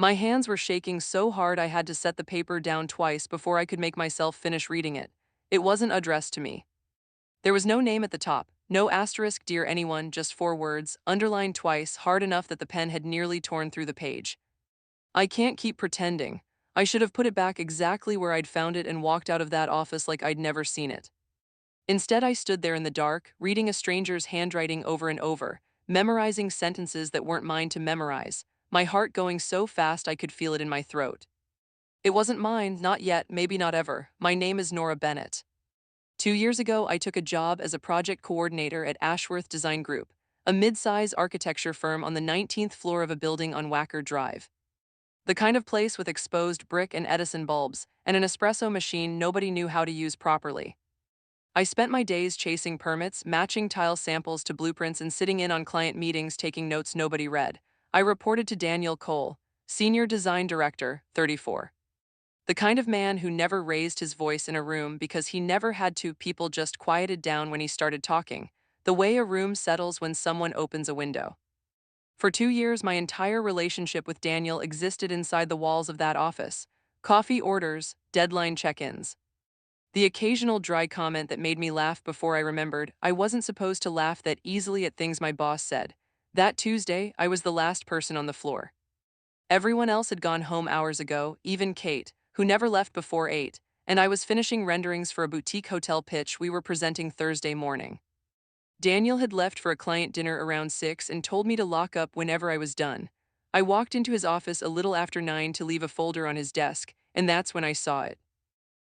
My hands were shaking so hard I had to set the paper down twice before I could make myself finish reading it. It wasn't addressed to me. There was no name at the top, no asterisk dear anyone, just four words, underlined twice, hard enough that the pen had nearly torn through the page. I can't keep pretending. I should have put it back exactly where I'd found it and walked out of that office like I'd never seen it. Instead, I stood there in the dark, reading a stranger's handwriting over and over, memorizing sentences that weren't mine to memorize, my heart going so fast I could feel it in my throat. It wasn't mine, not yet, maybe not ever. My name is Nora Bennett. 2 years ago, I took a job as a project coordinator at Ashworth Design Group, a mid-size architecture firm on the 19th floor of a building on Wacker Drive. The kind of place with exposed brick and Edison bulbs, and an espresso machine nobody knew how to use properly. I spent my days chasing permits, matching tile samples to blueprints, and sitting in on client meetings taking notes nobody read. I reported to Daniel Cole, Senior Design Director, 34. The kind of man who never raised his voice in a room because he never had to. People just quieted down when he started talking, the way a room settles when someone opens a window. For 2 years, my entire relationship with Daniel existed inside the walls of that office. Coffee orders, deadline check-ins. The occasional dry comment that made me laugh before I remembered I wasn't supposed to laugh that easily at things my boss said. That Tuesday, I was the last person on the floor. Everyone else had gone home hours ago, even Kate, who never left before 8, and I was finishing renderings for a boutique hotel pitch we were presenting Thursday morning. Daniel had left for a client dinner around 6 and told me to lock up whenever I was done. I walked into his office a little after 9 to leave a folder on his desk, and that's when I saw it.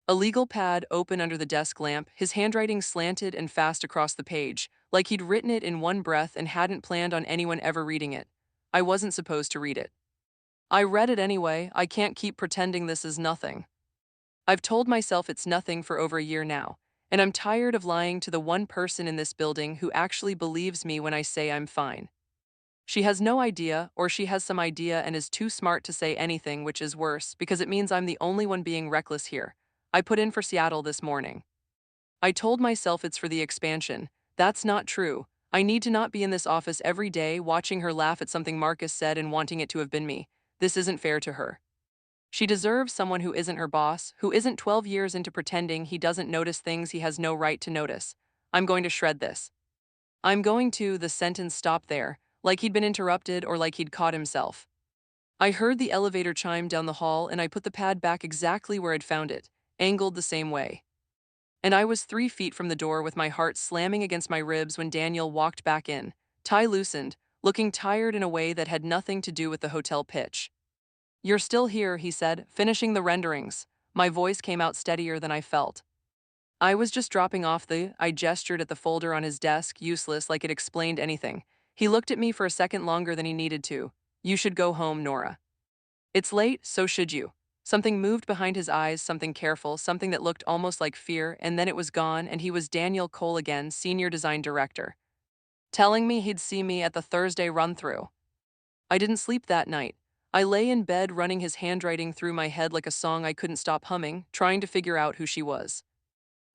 A legal pad open under the desk lamp, his handwriting slanted and fast across the page, like he'd written it in one breath and hadn't planned on anyone ever reading it. I wasn't supposed to read it. I read it anyway. I can't keep pretending this is nothing. I've told myself it's nothing for over a year now, and I'm tired of lying to the one person in this building who actually believes me when I say I'm fine. She has no idea, or she has some idea and is too smart to say anything, which is worse because it means I'm the only one being reckless here. I put in for Seattle this morning. I told myself it's for the expansion. That's not true. I need to not be in this office every day watching her laugh at something Marcus said and wanting it to have been me. This isn't fair to her. She deserves someone who isn't her boss, who isn't 12 years into pretending he doesn't notice things he has no right to notice. I'm going to shred this. The sentence stopped there, like he'd been interrupted or like he'd caught himself. I heard the elevator chime down the hall and I put the pad back exactly where I'd found it, angled the same way. And I was 3 feet from the door with my heart slamming against my ribs when Daniel walked back in, tie loosened, looking tired in a way that had nothing to do with the hotel pitch. "You're still here," he said, "finishing the renderings." My voice came out steadier than I felt. I was just dropping off I gestured at the folder on his desk, useless, like it explained anything. He looked at me for a second longer than he needed to. "You should go home, Nora." "It's late, so should you." Something moved behind his eyes, something careful, something that looked almost like fear, and then it was gone, and he was Daniel Cole again, Senior Design Director, telling me he'd see me at the Thursday run-through. I didn't sleep that night. I lay in bed running his handwriting through my head like a song I couldn't stop humming, trying to figure out who she was.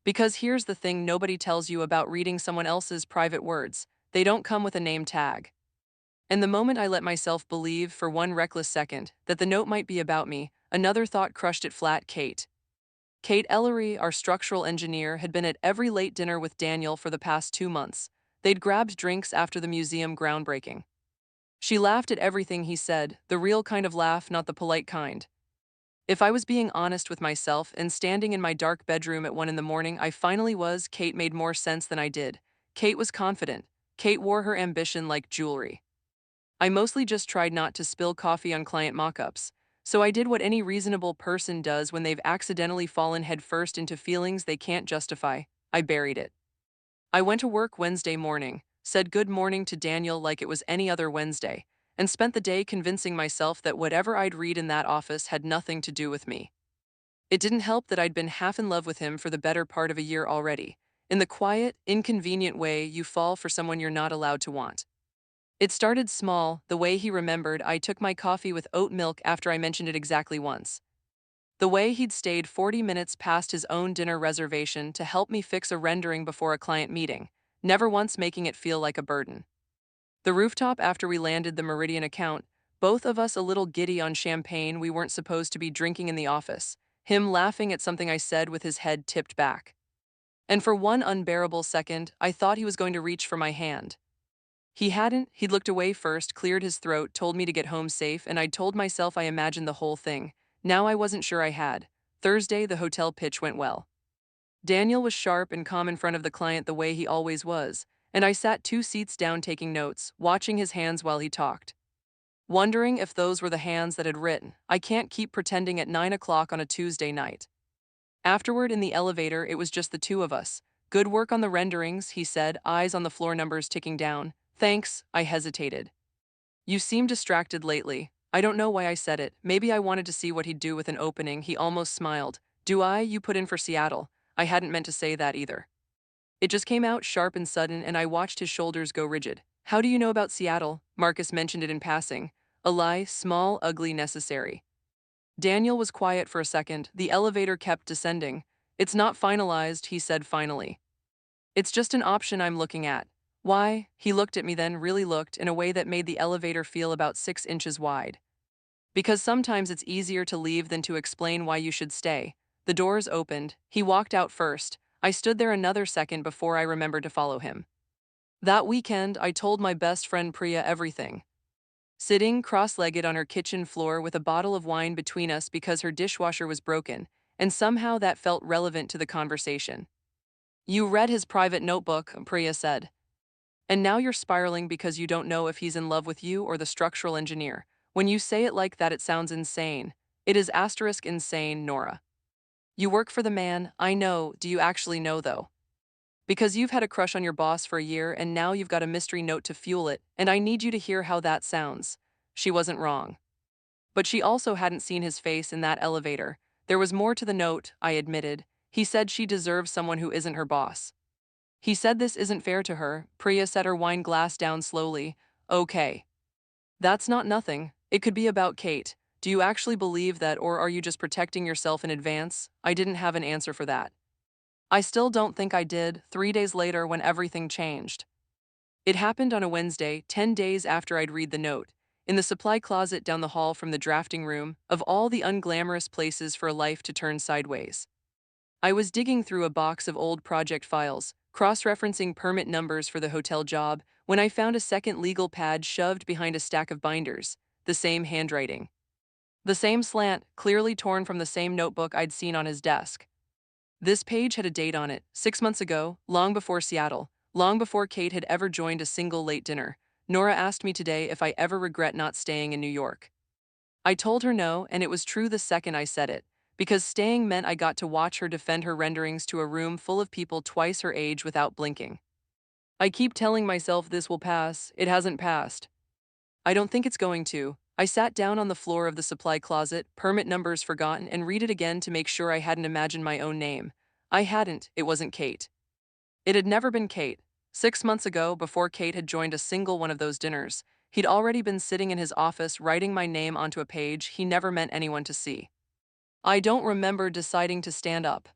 Because here's the thing nobody tells you about reading someone else's private words. They don't come with a name tag. And the moment I let myself believe, for one reckless second, that the note might be about me, another thought crushed it flat: Kate. Kate Ellery, our structural engineer, had been at every late dinner with Daniel for the past 2 months. They'd grabbed drinks after the museum groundbreaking. She laughed at everything he said, the real kind of laugh, not the polite kind. If I was being honest with myself and standing in my dark bedroom at 1 in the morning, I finally was. Kate made more sense than I did. Kate was confident. Kate wore her ambition like jewelry. I mostly just tried not to spill coffee on client mock-ups, so I did what any reasonable person does when they've accidentally fallen headfirst into feelings they can't justify. I buried it. I went to work Wednesday morning, said good morning to Daniel like it was any other Wednesday, and spent the day convincing myself that whatever I'd read in that office had nothing to do with me. It didn't help that I'd been half in love with him for the better part of a year already, in the quiet, inconvenient way you fall for someone you're not allowed to want. It started small, the way he remembered I took my coffee with oat milk after I mentioned it exactly once. The way he'd stayed 40 minutes past his own dinner reservation to help me fix a rendering before a client meeting, never once making it feel like a burden. The rooftop after we landed the Meridian account, both of us a little giddy on champagne we weren't supposed to be drinking in the office, him laughing at something I said with his head tipped back. And for one unbearable second, I thought he was going to reach for my hand. He hadn't, he'd looked away first, cleared his throat, told me to get home safe, and I'd told myself I imagined the whole thing. Now I wasn't sure I had. Thursday, the hotel pitch went well. Daniel was sharp and calm in front of the client the way he always was, and I sat 2 seats down taking notes, watching his hands while he talked. Wondering if those were the hands that had written, "I can't keep pretending" at 9 o'clock on a Tuesday night. Afterward, in the elevator, it was just the two of us. "Good work on the renderings," he said, eyes on the floor numbers ticking down. "Thanks," I hesitated. "You seem distracted lately." I don't know why I said it. Maybe I wanted to see what he'd do with an opening. He almost smiled. "Do I? You put in for Seattle." I hadn't meant to say that either. It just came out sharp and sudden, and I watched his shoulders go rigid. "How do you know about Seattle?" Marcus mentioned it in passing. A lie, small, ugly, necessary. Daniel was quiet for a second. The elevator kept descending. "It's not finalized," he said finally. "It's just an option I'm looking at." "Why?" He looked at me, then really looked, in a way that made the elevator feel about 6 inches wide. "Because sometimes it's easier to leave than to explain why you should stay." The doors opened. He walked out first. I stood there another second before I remembered to follow him. That weekend, I told my best friend Priya everything. Sitting cross-legged on her kitchen floor with a bottle of wine between us because her dishwasher was broken, and somehow that felt relevant to the conversation. "You read his private notebook," Priya said. "And now you're spiraling because you don't know if he's in love with you or the structural engineer. When you say it like that, it sounds insane." "It is asterisk insane, Nora. You work for the man, I know. Do you actually know, though? Because you've had a crush on your boss for a year and now you've got a mystery note to fuel it, and I need you to hear how that sounds." She wasn't wrong. But she also hadn't seen his face in that elevator. There was more to the note, I admitted. He said she deserves someone who isn't her boss. He said this isn't fair to her. Priya set her wine glass down slowly. "Okay. That's not nothing. It could be about Kate. Do you actually believe that, or are you just protecting yourself in advance?" I didn't have an answer for that. I still don't think I did, 3 days later when everything changed. It happened on a Wednesday, 10 days after I'd read the note, in the supply closet down the hall from the drafting room, of all the unglamorous places for a life to turn sideways. I was digging through a box of old project files, cross-referencing permit numbers for the hotel job, when I found a second legal pad shoved behind a stack of binders, the same handwriting. The same slant, clearly torn from the same notebook I'd seen on his desk. This page had a date on it, 6 months ago, long before Seattle, long before Kate had ever joined a single late dinner. "Nora asked me today if I ever regret not staying in New York." I told her no, and it was true the second I said it, because staying meant I got to watch her defend her renderings to a room full of people twice her age without blinking. I keep telling myself this will pass. It hasn't passed. I don't think it's going to. I sat down on the floor of the supply closet, permit numbers forgotten, and read it again to make sure I hadn't imagined my own name. I hadn't. It wasn't Kate. It had never been Kate. 6 months ago, before Kate had joined a single one of those dinners, he'd already been sitting in his office writing my name onto a page he never meant anyone to see. I don't remember deciding to stand up.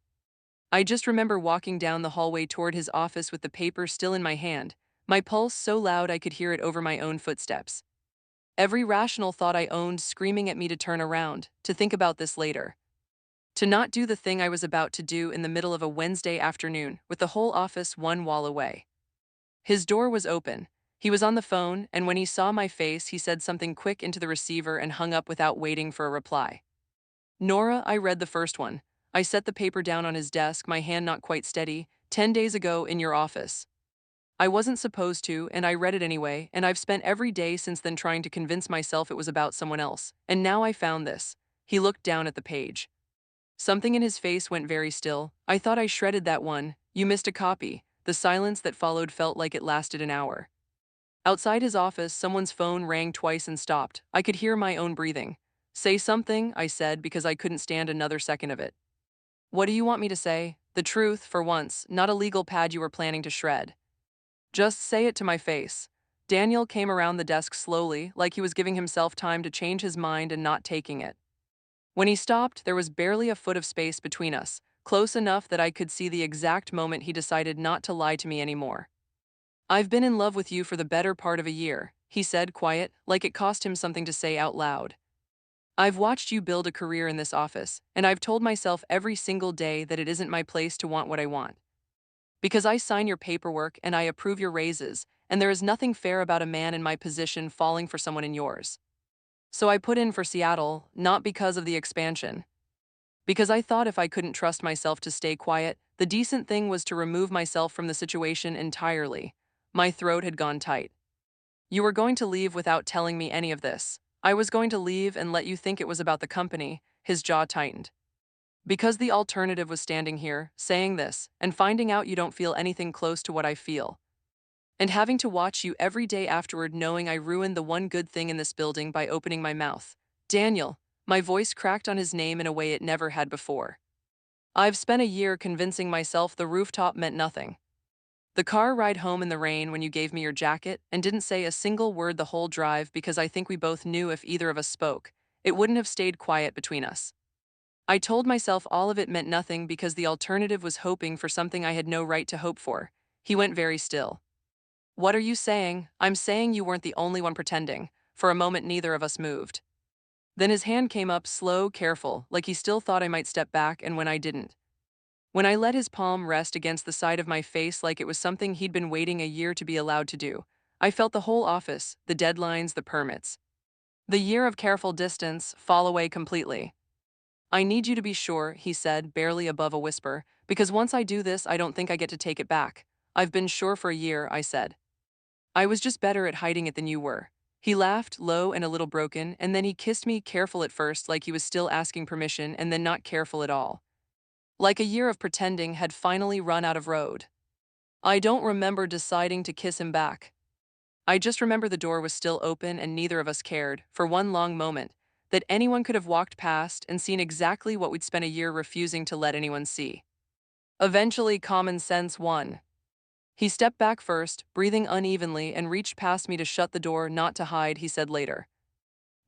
I just remember walking down the hallway toward his office with the paper still in my hand, my pulse so loud I could hear it over my own footsteps. Every rational thought I owned screaming at me to turn around, to think about this later. To not do the thing I was about to do in the middle of a Wednesday afternoon, with the whole office one wall away. His door was open. He was on the phone, and when he saw my face, he said something quick into the receiver and hung up without waiting for a reply. "Nora," I read the first one. I set the paper down on his desk, my hand not quite steady. "10 days ago in your office." I wasn't supposed to, and I read it anyway, and I've spent every day since then trying to convince myself it was about someone else. And now I found this. He looked down at the page. Something in his face went very still. "I thought I shredded that one. You missed a copy." The silence that followed felt like it lasted an hour. Outside his office, someone's phone rang twice and stopped. I could hear my own breathing. "Say something," I said, because I couldn't stand another second of it. "What do you want me to say?" "The truth, for once, not a legal pad you were planning to shred. Just say it to my face." Daniel came around the desk slowly, like he was giving himself time to change his mind and not taking it. When he stopped, there was barely a foot of space between us, close enough that I could see the exact moment he decided not to lie to me anymore. "I've been in love with you for the better part of a year." he said, quiet, like it cost him something to say out loud. I've watched you build a career in this office, and I've told myself every single day that it isn't my place to want what I want. Because I sign your paperwork and I approve your raises, and there is nothing fair about a man in my position falling for someone in yours. So I put in for Seattle, not because of the expansion. Because I thought if I couldn't trust myself to stay quiet, the decent thing was to remove myself from the situation entirely. My throat had gone tight. You were going to leave without telling me any of this. I was going to leave and let you think it was about the company. His jaw tightened. Because the alternative was standing here, saying this, and finding out you don't feel anything close to what I feel. And having to watch you every day afterward knowing I ruined the one good thing in this building by opening my mouth. Daniel, my voice cracked on his name in a way it never had before. I've spent a year convincing myself the rooftop meant nothing. The car ride home in the rain when you gave me your jacket and didn't say a single word the whole drive because I think we both knew if either of us spoke, it wouldn't have stayed quiet between us. I told myself all of it meant nothing because the alternative was hoping for something I had no right to hope for. He went very still. What are you saying? I'm saying you weren't the only one pretending. For a moment neither of us moved. Then his hand came up slow, careful, like he still thought I might step back, and when I didn't. When I let his palm rest against the side of my face like it was something he'd been waiting a year to be allowed to do, I felt the whole office, the deadlines, the permits. The year of careful distance fall away completely. I need you to be sure, he said, barely above a whisper, because once I do this, I don't think I get to take it back. I've been sure for a year, I said. I was just better at hiding it than you were. He laughed, low and a little broken, and then he kissed me, careful at first, like he was still asking permission, and then not careful at all. Like a year of pretending had finally run out of road. I don't remember deciding to kiss him back. I just remember the door was still open and neither of us cared, for one long moment, that anyone could have walked past and seen exactly what we'd spent a year refusing to let anyone see. Eventually, common sense won. He stepped back first, breathing unevenly, and reached past me to shut the door, not to hide, he said later.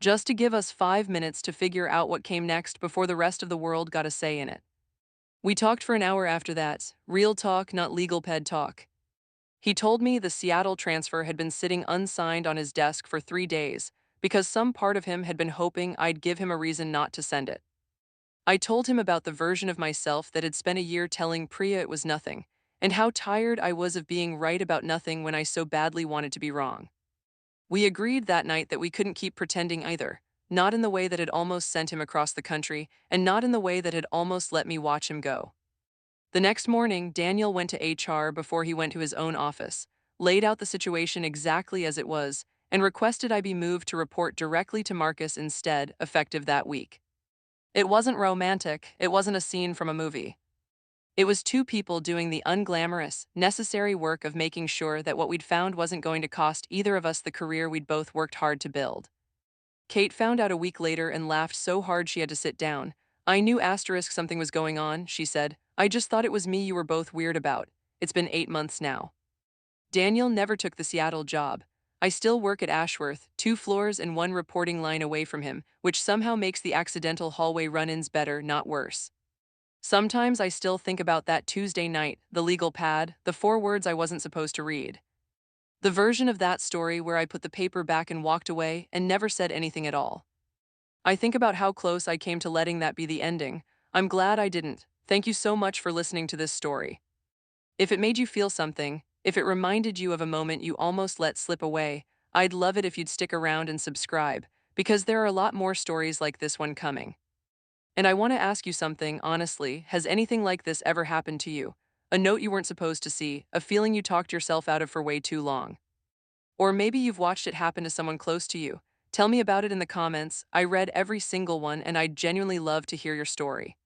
Just to give us 5 minutes to figure out what came next before the rest of the world got a say in it. We talked for an hour after that, real talk, not legal ped talk. He told me the Seattle transfer had been sitting unsigned on his desk for 3 days because some part of him had been hoping I'd give him a reason not to send it. I told him about the version of myself that had spent a year telling Priya it was nothing, and how tired I was of being right about nothing when I so badly wanted to be wrong. We agreed that night that we couldn't keep pretending either, not in the way that had almost sent him across the country, and not in the way that had almost let me watch him go. The next morning, Daniel went to HR before he went to his own office, laid out the situation exactly as it was, and requested I be moved to report directly to Marcus instead, effective that week. It wasn't romantic, it wasn't a scene from a movie. It was two people doing the unglamorous, necessary work of making sure that what we'd found wasn't going to cost either of us the career we'd both worked hard to build. Kate found out a week later and laughed so hard she had to sit down. I knew something was going on, she said. I just thought it was me you were both weird about. It's been 8 months now. Daniel never took the Seattle job. I still work at Ashworth, 2 floors and one reporting line away from him, which somehow makes the accidental hallway run-ins better, not worse. Sometimes I still think about that Tuesday night, the legal pad, the 4 words I wasn't supposed to read. The version of that story where I put the paper back and walked away and never said anything at all. I think about how close I came to letting that be the ending. I'm glad I didn't. Thank you so much for listening to this story. If it made you feel something, if it reminded you of a moment you almost let slip away, I'd love it if you'd stick around and subscribe, because there are a lot more stories like this one coming. And I want to ask you something, honestly, has anything like this ever happened to you? A note you weren't supposed to see, a feeling you talked yourself out of for way too long. Or maybe you've watched it happen to someone close to you. Tell me about it in the comments. I read every single one and I'd genuinely love to hear your story.